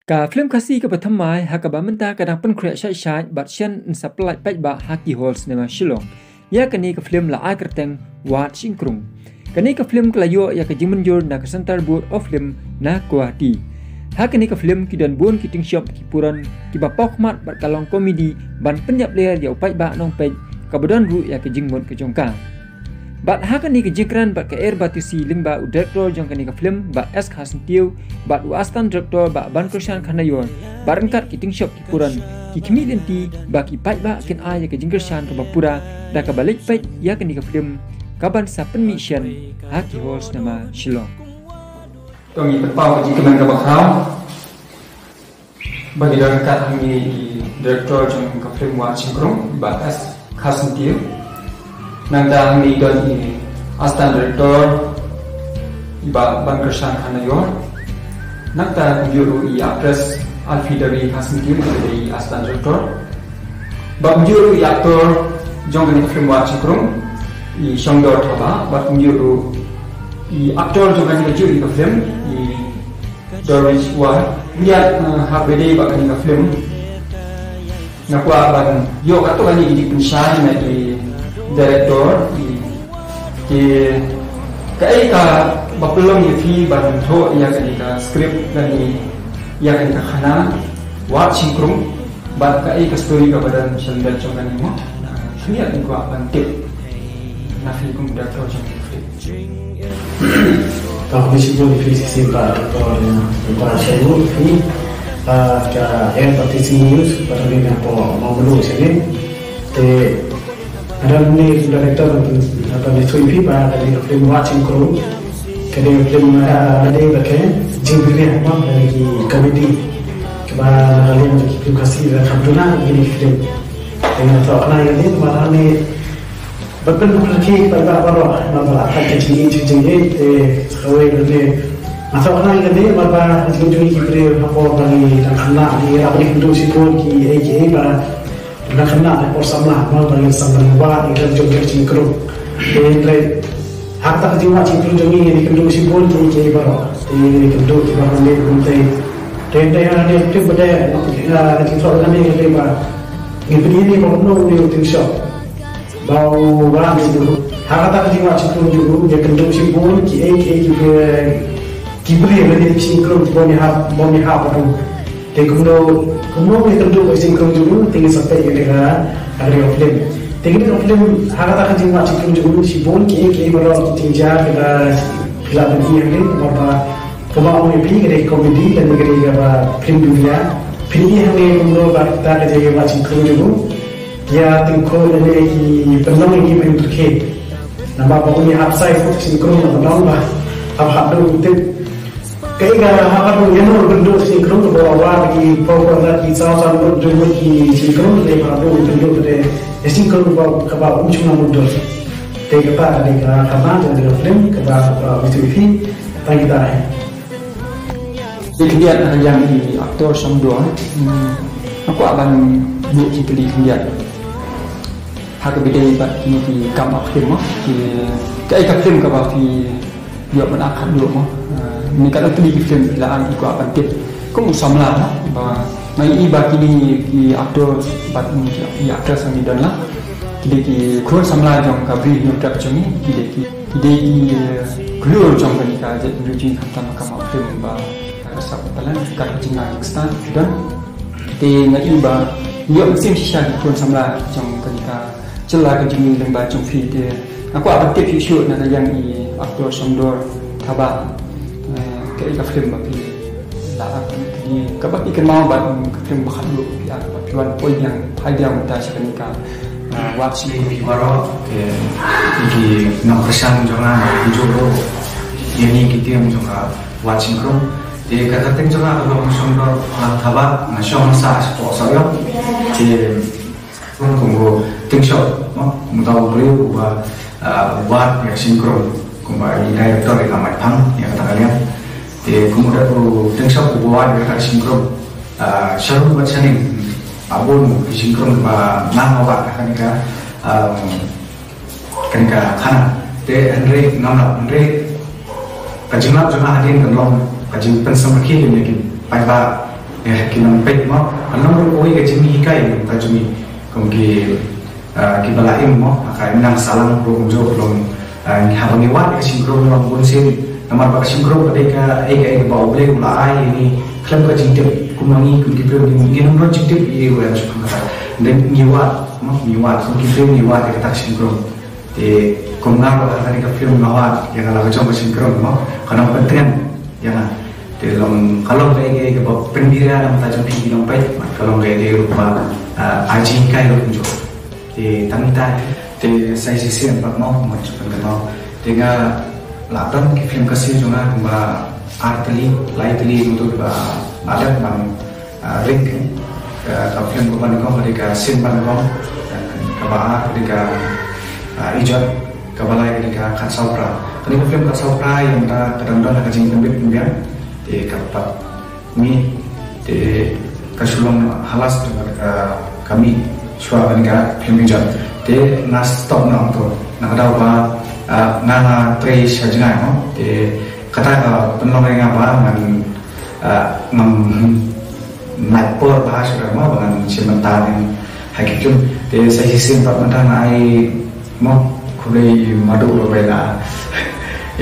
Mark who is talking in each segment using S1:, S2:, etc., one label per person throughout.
S1: Ka film kasih ke pertama hakaba mentah kadang pun kreat syai bat sian supply pek ba haki halls nema Shillong. Ya kini ke film la akerteng wat singkrung. Kini ke film kelayo ya ke jimenjur na ke Center Board of Film na Guwahati. Hakini ke film kidan bun kiting shop kipuran kiba pokmat bat kalong komedi ban penyap ler ya upai ba nong pek kabadan ru ya ke jingmon ke jongka. Bat hakani ke jikran bat ke air batisi lingba u director jong kani ke film bat S Khasan Tiu bat u astan director bat Ban Krishan Khanayon bat engkat kiting shop kipuran ki comedian ti ba ki pai ba kin a ya ke jingkershan ke bapura da ka balik pai ya kani ke film kaban sa permission haki halls nama Shillong. Tongi terpau ke jikeman ke bakhau bagi dah engkat hangi director jong ke film wa singkrong bat S Khasan Tiu nang ni don ini astan director iba Ban Krishan Khanayon nakta juru i actress Alfi dari Khasan Tiu dari astan director ba juru i aktor jong ni film wa chikrung i shongdor thaba ba juru i aktor jong ni juru i film i Doris wa lihat habede ba ni film nakwa ban yo kato ni di penshan na di director di kai ka bapelong ni fi ban tho ya ka script dan ni ya ka khana wat singkrung ban kai ka story ka badan sandal chongan ni mo ni at ko ban tip na fi kum director chong
S2: tak bisa pun difisik ba para saya ni ka yang partisi news pada ni apa mau belum sini ada ni director atau ni tuipi ba dari film watching crew kali film ada bagai jimbri apa dari komedi keba kalian film kasih alhamdulillah ini film dengan tahu kenal ini mana ni betul lagi pada apa nama akan kecil sekarang ini atau kenal ini mana jujur jimbri apa dari kenal di apa ni untuk sipur ki AKA ba nak kena or samlah mal bagi samlah wa ikan joget cingkru dan harta kejiwa cingkru jongi ini kendu simbol jadi baru ini kendu baru ni kuntai dan yang ada itu pada kita soal ini leba ini baru ni utin shop bau barang itu harta kejiwa cingkru juga dia kendu simbol kibri yang cingkru boni hap baru kemudian kita duduk di singkong dulu tinggi sampai kita ada film tinggi film harga tak jumlah singkong dulu si bon ki baru tinggal kita film ini apa kemau ini kita komedi dan kita film dunia film ini kemudian kita kerja macam singkong dulu ya tingkong ini penuh ini bentuknya nama pokoknya upside singkong penuh apa dulu kaya apa pun yang berbentuk sinkron tu bawa lagi program lagi sama-sama berbentuk sinkron tu apa pun bentuk tu sinkron bawa kebab cuma mundur tega apa tega kapan jadi film kebab TV tadi dah
S1: lihat yang di aktor Shamdor aku akan buat cipli lihat hak beda bat ini di kamar film kaya film kebab di dia menakan dulu ni kalau tadi film ilaan ikut apa tip kamu samlah bah mai iba kini ki aktor bat ni aktor sang dan lah kide ki khur samlah jong ka bri nu tak chungi kide ki glur jong kan ka je ruji khatam ka ma film ba rasa talan ka jinga stan dan te ngai iba yo sim shisha khur samlah jong kan ka celah ka jingi leng ba jong fi te aku apa tip shoot na yang i aktor Shamdor thaba kaya film bagi lah di kabak ikan mau bat film bahalu ya tuan poin yang hadiah muda sekenika watch
S2: di baru di nak kesan jangan jujur ini kita yang juga watching room di kata ting juga kalau musuh thaba nasional sah sport saya di pun tunggu ting shot mudah beliau buat buat yang sinkron kembali director yang amat pang yang kata kalian kemudian tu tengah buat mereka sinkron, selalu buat seni, abon sinkron nama apa kan kana, Andre nama Andre kajinap juga hadir kan long kajin pensam kiri ni pai ba
S3: kinang pet mo anong oi ke jimi kai ta jumi kongki kibalaim mo akai nang salang ro jo long habang iwan ke singkro long bunsin namar bak singkro kadeka ega ba oble ula ai ni klam ka jingte kumangi kongki pro ni nong ro jingte i ro ya sukha dan niwa kongki pro niwa ke tak singkro kumnga ba hari ka film nawa yang ala jong singkro mo kanang penting yang dalam kalau kayak pendirian dalam tajam tinggi nompai kalau kayak rupa aji kai runjo di tamita di saya sisi empat mau macam kenal dengan lapan film kasih juga ba arteli lightly untuk ba ada bang ring ke film bukan kau mereka simpan kau dan kebaa mereka ijat kebalai mereka kasaupra tadi film kasaupra yang kita kadang-kadang kajing tembik kemudian di kapat mi di kasulong halas dengan kami suara negara film hijau di nas top nang tu nak ada apa nana trace saja no di kata penolong yang apa dengan naipor bahasa ramah dengan sementara yang hakikim di saya sisi empat mentang ai mo kulai madu berbeda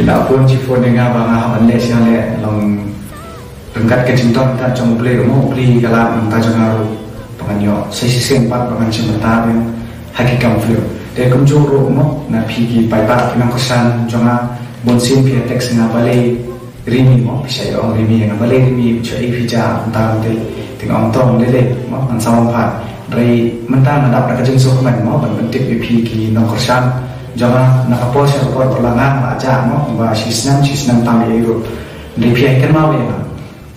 S3: ila pun jipon dengan bang Malaysia le long rengkat ke cinta tak cuma beli kalau minta jangan penganyo sesi sempat pengan sebentar yang hakikat film dia kemjuru mo na pigi paipat kinang kesan jangan bonsin pia teks na balai rimi mo bisa orang rimi yang balai rimi cai pija tentang tengok tong lele mo ansawang pat dari mentang ada kerja sukuman mo bentuk pigi nong kesan jangan nak apa saya ulangan aja mo bahas sistem tamu itu dari pihak kan mau ya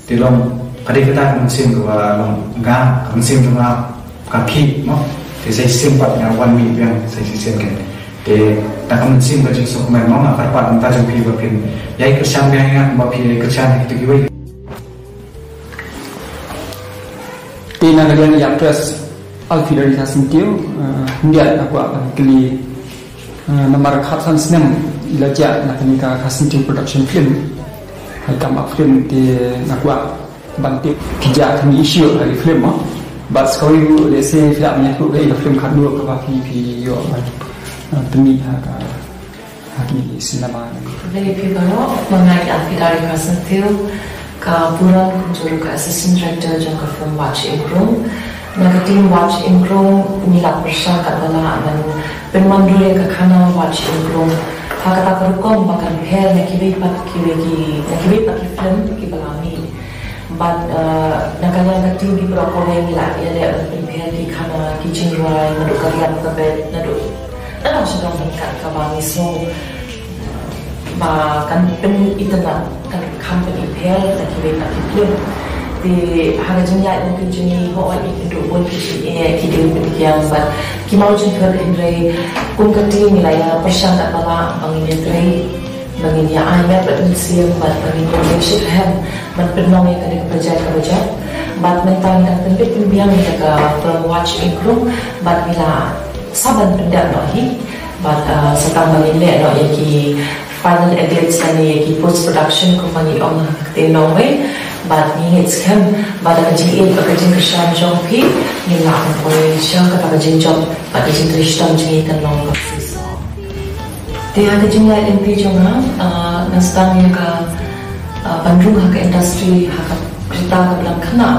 S3: di dalam pada kita mesin ke dalam enggak mesin cuma kaki mo di saya simpatnya one minute yang saya sisihkan di tak mesin baju sukuman mo nggak perpat entah jadi berpin ya kerjaan yang berpin kerjaan itu juga di negara yang terus alfilaritas sentiu dia aku akan keli nomor khatan senam ilaja nak nikah kasentiu production film kam film di nakwa bantik kerja kami isu dari film but sekali le se film ni tu dari film kadua ke pi yo demi haki sinema
S4: dari pibaro mengenai alfidari kasentiu ka bulan kunjung ka assistant director jangka film watch improve naga team watch improve nilap bersah kat dalam dan penmandu ke kana watch improve kata kerukom bahkan hair nak kiwi film kibelami, but nak kalian kat tim berapa orang lah ya dia hair di kana kitchen dry nak kalian kebet nak sudah mengikat kabami so bahkan pen internet kan company hair nak kiwi film di harga jenis mungkin jenis orang itu pun kita yang but kimau juga dari kongkati nilai persen tak bala bangin ya ayat betul siang but bangin leadership hem menpenong yang kena kerja but mental dan penting biang jaga film watch improve but bila saban pendak lagi but setang bangin le no yaki final edits dan yaki post production company on the Norway but ni hits kan pada kerjaan kerjaan jom pi ni lah boleh siang kata kerjaan jom pada kerjaan Tristan jadi kan long dia kerjaan lain pi jom nastan yang ke Bandung ke industri kereta ke belang kena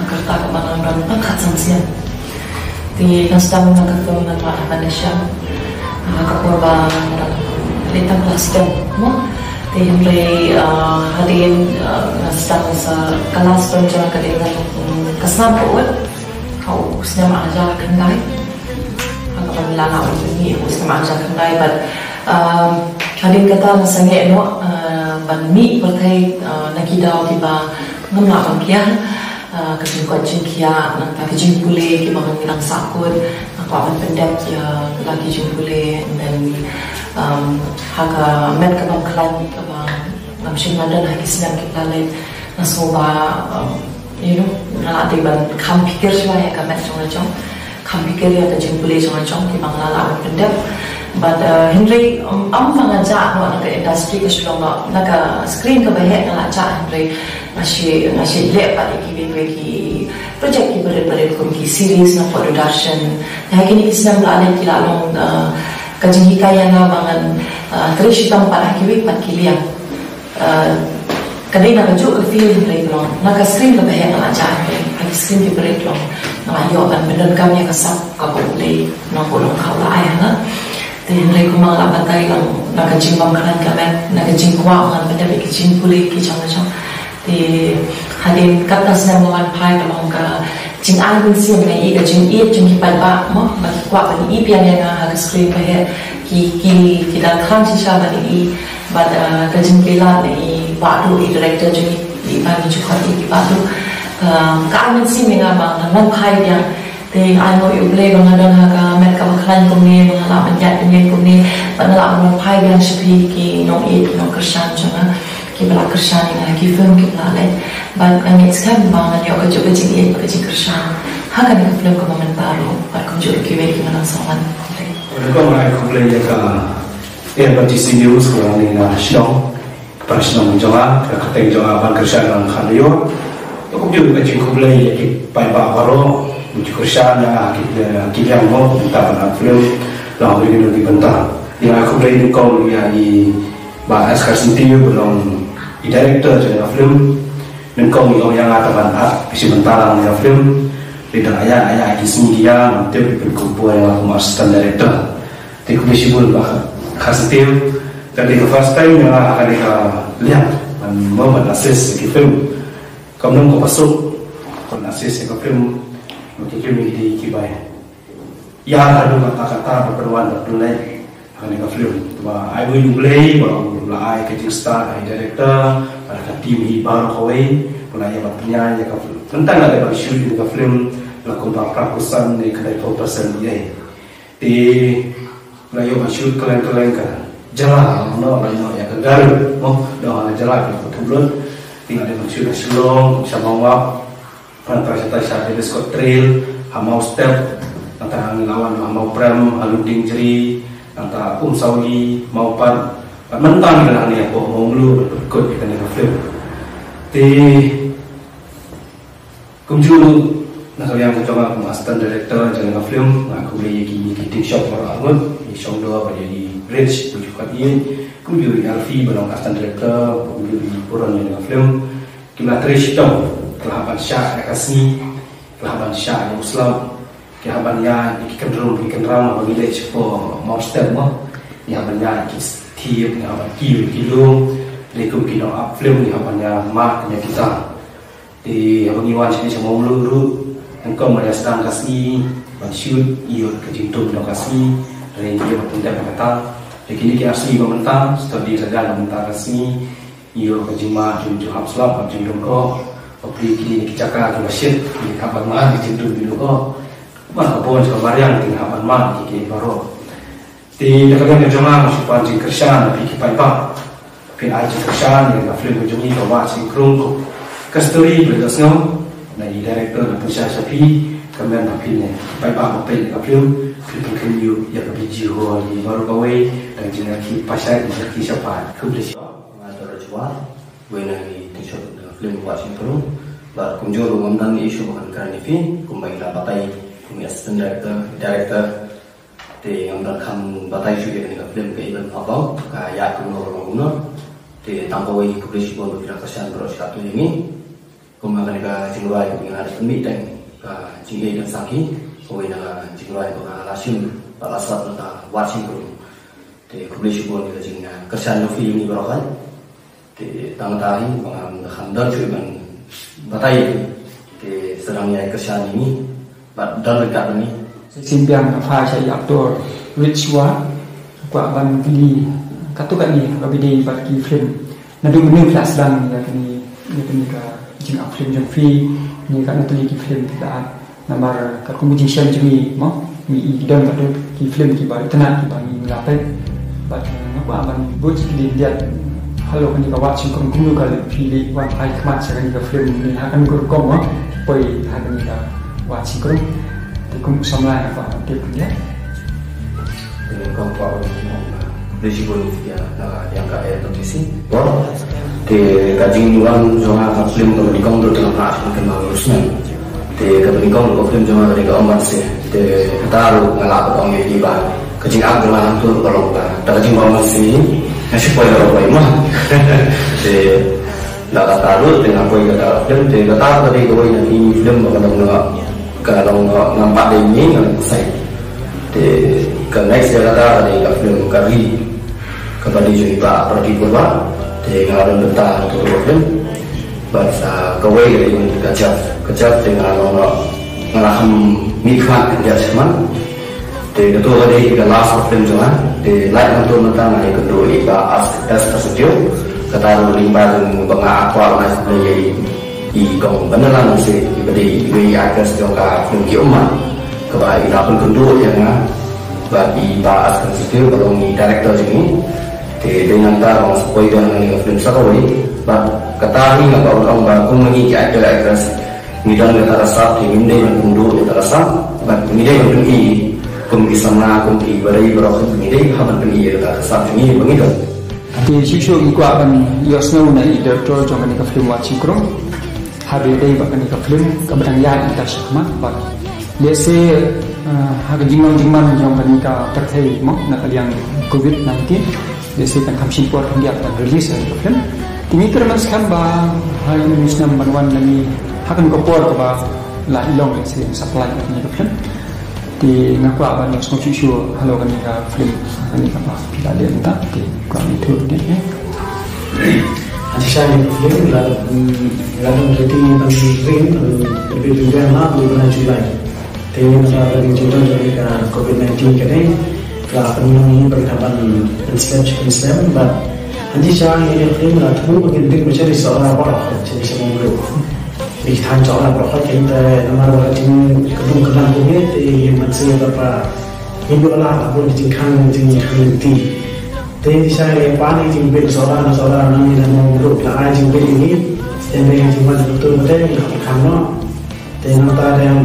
S4: kereta ke mana orang angkat sanksian di nastan yang ke film nama Malaysia ke korban letak plastik Henry hadirin nastan sa kelas penjara kedua kesan buat kau senang aja kendai kalau pemilana ini senang aja kendai but hadirin kata nasanya eno banmi bertai nakidau tiba ngamla bangkian kejengkot jengkia nak kejeng pule kita mengenang sakut aku akan pendek ya lagi jempule dan haga met kabang klan kabang namshin mandan hagi senang kita lain nasoba nalati ban kam pikir siwa ya kamet jong kam pikir ya kejeng pule jong kita mengenal pendek but Henry mengajak nak ke industri ke Shillong nak screen ke bahaya nak ajak Henry ngasih lep pada ki project ki berat ki series na production nah kini kisah melalui kita long kajing hikayat na bangan terus kita pada ki pat kilian kadang nak juga feel berat long nak screen lebih yang ajar lagi screen ki berat long nak yo kan benar kami kasap kabulai nak bolong kau lah ayah na then mereka malah batai lang nak kajing bangkalan kami nak kajing kuat kan benar kajing pulih ki macam thì hadin kata senang melawan pai kalau ka jing an bin siang na i ka jing i jing ki pai ba mo ba ki kwa ban i pian yang ha ka screen pa he ki da kham si sha ba i ba ka jing ki la ni ba du i director jing i ba ni chu kha i ba du ka an bin siang nga ba nan pai yang thì ai mau yêu play bằng đơn ha ka met ka khlan kom ni bằng la ban jat ni kom ni ban la ban pai yang sepi ki no i no kersan chunga ki bela kersan ni ki film ki bela le ban kan sekarang bangan yo ka coba jing ka jing kersan ha kan ka film ko momentaro par ko jo ki we ki mana sawan
S2: ko mai ko play ya ka berarti news ko ni na shlong par shlong jawa ka teng jawa ban kersan ang khaliyo to ko jo ka jing ko play ya ki pai ba baro uji kersan ya ki yang mo ta ban film la beri ni bentar ya ko play ni ko ya i ba as sentiu belum di director jadi film dan kau yang ada banyak sebentar yang film tidak ayah di sini dia nanti berkumpul yang asisten director di komisi pun bah sentiu jadi first time yang akan kita lihat dan mau menasis di film kamu kau masuk menasis ke film mungkin kami di kibai yang ada kata-kata berperuan berdulai akan ke film bahwa I will play bahwa I kecil star I director pada tim baru kawai mulai yang penyanyi ke film tentang ada shoot di film lakukan prakusan di kedai persen dia di mulai yang shoot kalian kan jalan no yang kegar mau dah jalan ke turun tinggal di shoot Shillong sama wap antara saya di Scott Trail hamau step antara lawan hamau prem haluding jeri antara Saudi maupun mentang dengan ni apa mau lu berikut kita dengan film. Di kumjulu nak kalian mencoba asisten director dengan film, aku boleh di shop orang di shop dua jadi bridge tujuh kali. Kumjulu Alfi belum asisten director, kumjulu di Puran dengan film. Kita terus tahu kelahaban Syah Kasmi, kelahaban Syah Muslim. Yang banyak ikan drum village for monster mo yang banyak tiap yang banyak kilo lekum kilo up film yang banyak mark yang kita di pengiwan sini semua meluru engkau sedang kasih shoot iyo kejintum yang kasih dari dia bertindak kata jadi kita asli mementang studi saja mementang kasih iyo kejima jumjuh hapslap jumjuh ko aplikasi kecakar masjid di kapan mah kejintum dulu mana pun sekarang tinggal mana di baru di dekat yang jemaah masih pancing kersan tapi kipai pak pin aja kersan yang film ujungnya bawa sinkron kasturi berdasarkan dari director dan pusat sapi kemudian papinnya kipai pak papin film kenyu yang berjiwa di baru kawai dan jenak pasai jenak siapa kublis
S5: ada jual buena di t-shirt film buat sinkron baru kunjung rumah isu bukan kerana ini kembali dapat assistant director thì ông đã không bắt tay suy nghĩ film cái bên họ báo cả nhà cũng ngồi nó thì tăng coi cũng đi support được các sản phẩm satu ini kemudian mereka jumlah itu yang ada meeting jumlah dan sakit kemudian jumlah itu langsung balasat kita watching group thì cũng đi support được jumlah kesan film ini berapa thì tăng tadi bằng handal juga bằng bắt tay thì sedangnya kesan ini dan dekat ini
S1: simpiang apa saya aktor ritual kuat ban kini katukan ni kabidi bagi film nadu menu kelas dan ya kini ka jing film jeng free ni kan tu ki film tidak nomor ka competition jemi mo mi don kadu ki film ki bari tenan ki bagi ngapai bat apa ban buat ki dia halo kan ka watching kum ka pilih wan hai kmat sekali ka film ni akan kurkom mo poi hakan ka watching krum thì cũng xong lại và tiếp nhé
S5: dengan kaum para pembeli bonus ya yang kaya itu di sini. thì cả chính luận do là phim của mình công được làm lại cái mà Rusman thì cái mình công của phim do là cái ông bác sĩ thì kita lu ngelak orang yang di bawah kecing aku lah tu kalau tak kecing orang sini nasi kue kalau kue mah thì là taruh dengan kue kata film thì kata tadi kue nanti film kalau nampak ini saya thì cái next dia kata tadi film kari kepada juga pergi keluar thì ngaron betah tu film bahasa kue dari kejap dengan orang ngelaham nikmat kerja semua thì cái tôi ở đây cái last of film rồi thì lại con tôi ta này cái đội và as studio cái ta rồi liên quan đến bằng qua lại đây thì còn vấn đề là gì cái đi vì actors cho cả phim kiểu mà cái bài đã phân công đôi yang và di as studio kalau ni director ini thì dengan ta orang supaya dengan film sekali và kata ni nggak orang baru menginjak actors Nidang kita rasa di minde yang kundur kita rasa, dan minde yang pergi kumki sana kumki badai berokok minde haban pergi kita rasa ini begitu.
S1: Di sisi ikut kan Yosno na director jangan ni film watching krom, hari ini bahkan ni film kebetulan ya kita semua, but biasa harga jingman jangan ni terkait mo nak yang COVID-19 biasa kan kami simpul dia akan release film. Ini termasukkan bah hari ini Muslim bantuan lagi hakan kopor ke ba la ilong sing supply ni ke film di ngaku aban yang semua cucu halo kan ni film ni apa bila dia minta di kami tu ni
S2: Nanti saya film lalu jadi bagi film lebih juga lah bulan Julai tapi masa dari Julai dari COVID-19 kini telah penuh perkembangan Islam but nanti saya ini film lah tu mungkin mencari seorang orang jadi semua dulu di tahun orang berapa kita nama orang ini kedung punya di masih berapa minggu lah aku dijingkang ti tapi saya lepas ni jingkang seorang ni nama grup lah jingkang ini yang dengan jingkang betul yang kamu dan nampak yang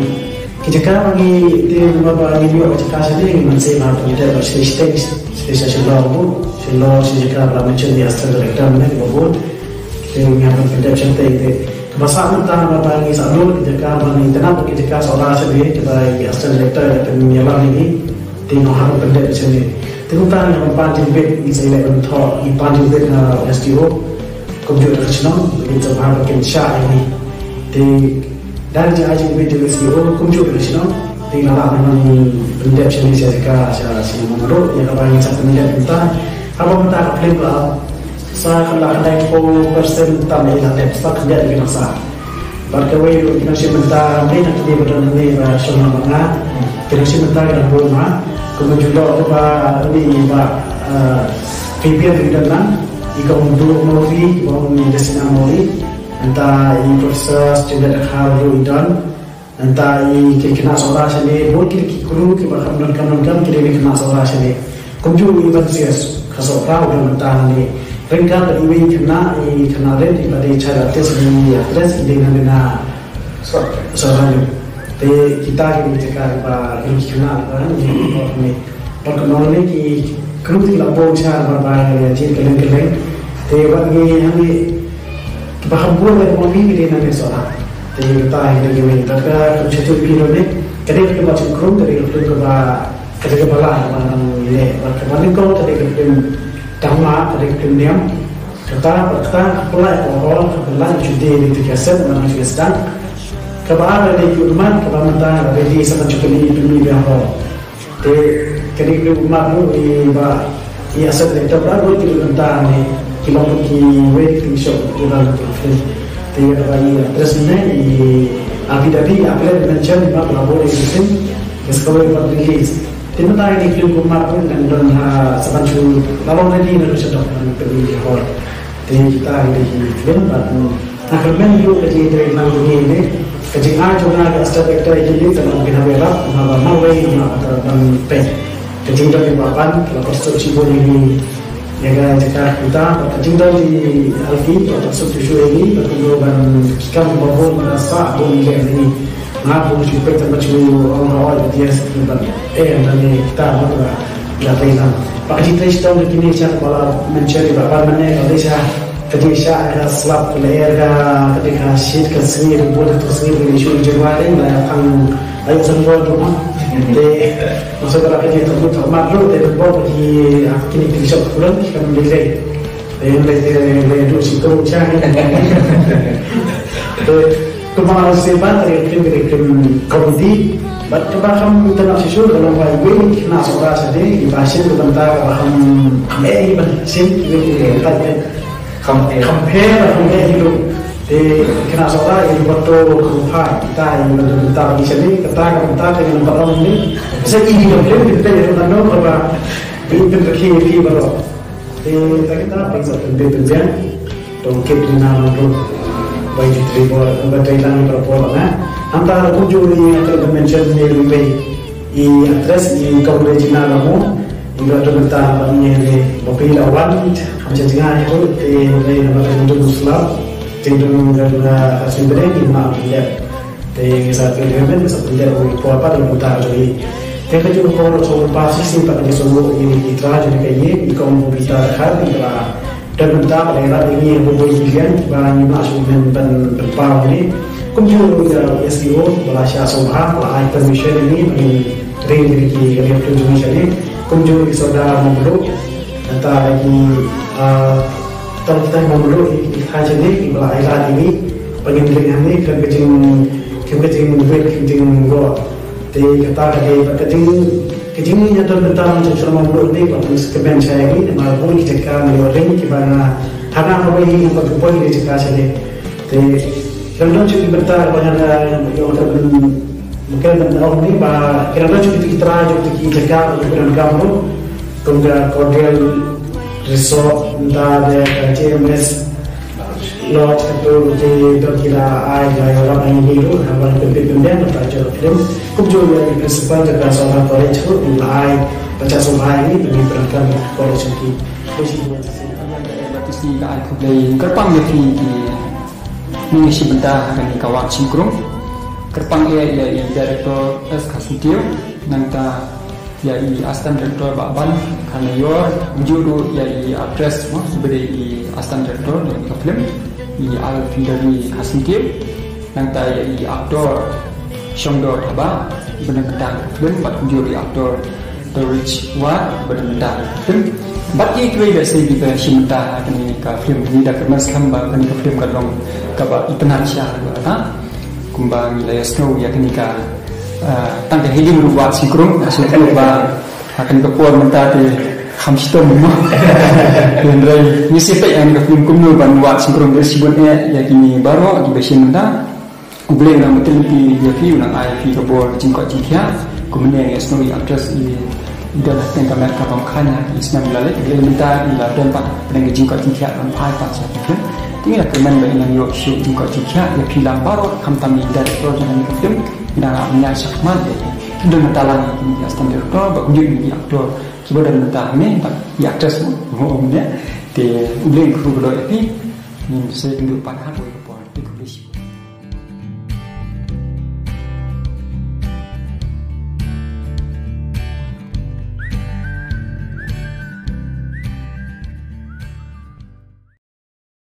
S2: kita bagi di beberapa video kita sendiri masih mampu kita stage lagu sejak macam dia asal director ni bagus yang apa production tadi masa kita bagi satu ketika bagi tenang ketika seorang sendiri kita asal director dan menyelam ini tengok harus benda di sini tengok yang empat jilid misalnya untuk empat jilid studio komputer senang kita harus bikin shot ini di dari jilid studio komputer senang di dalam benda sini saya sini menurut yang apa yang satu benda kita apa kita klaim saya akan naik 4% tambah lagi tak kerja di masa. Berkawai kita sebentar ni nanti dia berada di Sungai Mangga. Kita sebentar kita rumah. Kemudian juga ini PPR di dalam. Jika untuk movie, orang destina movie, entah ini proses juga harus dan entah ini kena seorang sendiri. Boleh kita kuru kita kamu kita kena seorang sendiri. Kemudian ini bersias kasut tahu dan entah ni. Ringkat dari kena red pada cara tes ini address dengan seorang itu kita ini cakap apa ini kena kan ini perkenalan ini kerut kita pun cara berbagai jenis keleng-keleng bagi kami bahkan boleh mungkin ini nanti seorang kita ini kita cuci video ni kadang kita baca kerut dari kerut ke bawah mana ini bagaimana kau tadi kita Dhamma dari dunia kata pulai orang kebelan judi itu kiasan mana kiasan kebahagiaan dari umat kebahagiaan dari sama juga di dunia bahwa de ketika umat itu di asal itu berapa itu tentang ni kita pergi wait show dalam film dia bagi terus ni api mention apa boleh itu sekolah publish Tentang ini film kemarin dan sepanjang lalu nanti Indonesia dapat pergi hall. Jadi kita ini film dan akhirnya juga dari lagu ini kecil aja nak asal kita ini dalam kita berap nama way dan pen. Kecil dari bapan kalau konstruksi ini yang kita kecil dari Alfi atau konstruksi ini berkumpulan kita membangun rasa ini. Ngapu juga terbaca orang-orang dia sebenarnya dan kita berapa ini. Pak kita istirahat begini saya kalau mencari berapa mana kalau saya ketika saya selap leher ketika shit ke sini buat itu sini di isu Januari lah ang ayo semua rumah de masuk ke kerja tersebut makro de buat di kini bisa pulang kita mendelay de dulu sih tu cari kemarin sebat dari komedi but kebaham tenang sisur dalam bayi kena seorang sedih dibahas tentang baham ini bersin ini compare itu di kena seorang ini betul kumpai kita yang bentar di sini kita dengan orang ini saya ingin kita yang tahu bahwa ini berkini baru kita bisa berbincang untuk nama untuk baik itu berkaitan berapa antara kunjung ini akan mention lebih i address di coverage nalamu itu ada bentar ini mobil awan macam jangan itu di nama itu Muslim cenderung karena sumbernya di mana ya di saat ini memang sebenarnya apa dan bentar jadi kita juga kalau soal pasti sih pada semua ini kita jadi kayak ini kalau kita kan dan bentar daerah ini yang boleh pilihan banyak masuk dan berpau ini kemudian ya SEO bahasa sobat lah permission ini ring di kalian tunjuk ini kemudian saudara membeluk antara lagi kalau kita membeluk haji ini bahasa ini pengintilan ini kecing gua di kata kecing ini ada bentar macam selama membeluk ini waktu sekemen saya ini maupun kita melihat gimana karena apa ini yang berkumpul di jika sini kerana cuci bentar banyak yang mungkin tahu ni bah kerana cuci kita jaga untuk kamu kemudian hotel resort entah ada KCMS lodge itu di terkira air orang yang hidup hamil pembimbingan belajar film kemudian dari principal jaga seorang college itu mulai baca semua ini bagi berangkat college itu
S1: di ai kublai kerpang di mengisi benda dengan kawak singkrong kerpang ia director S Kasudio nangta ia astan director baban karena yor juru ia address sebagai astan director dari film ia dari Kasudio nangta ia aktor Shongdo Thaba benar kedang film bat juru aktor The Rich Wa benar kedang film bagi itu ia sih kita cinta ini ke film ini dah kemas kambang ini ke film kalong kaba internasional berata kumbang wilayah snow ya kenika tangga hidup buat sinkron asal ba akan ke puan mentah di hamston memang dan rai misi pe yang ke film kumno ban buat sinkron bersibunnya ya kini baru di besin mentah boleh nak betul di dia film nak IP ke bor jingkot jingkia kemudian snow address ini dalam tengah mereka bangkanya Islam lalai dia minta ila tempat pengen jingkot jingkia dan apa sahaja tinggal kemen bayi yang yuk shoot jingkot jingkia ya film baru kami dari projek yang film ina menyasar man itu mentalang ini asal director bagus juga aktor coba dan mentah ni ya actress umumnya di ulang kru kedua ini saya tunjuk pada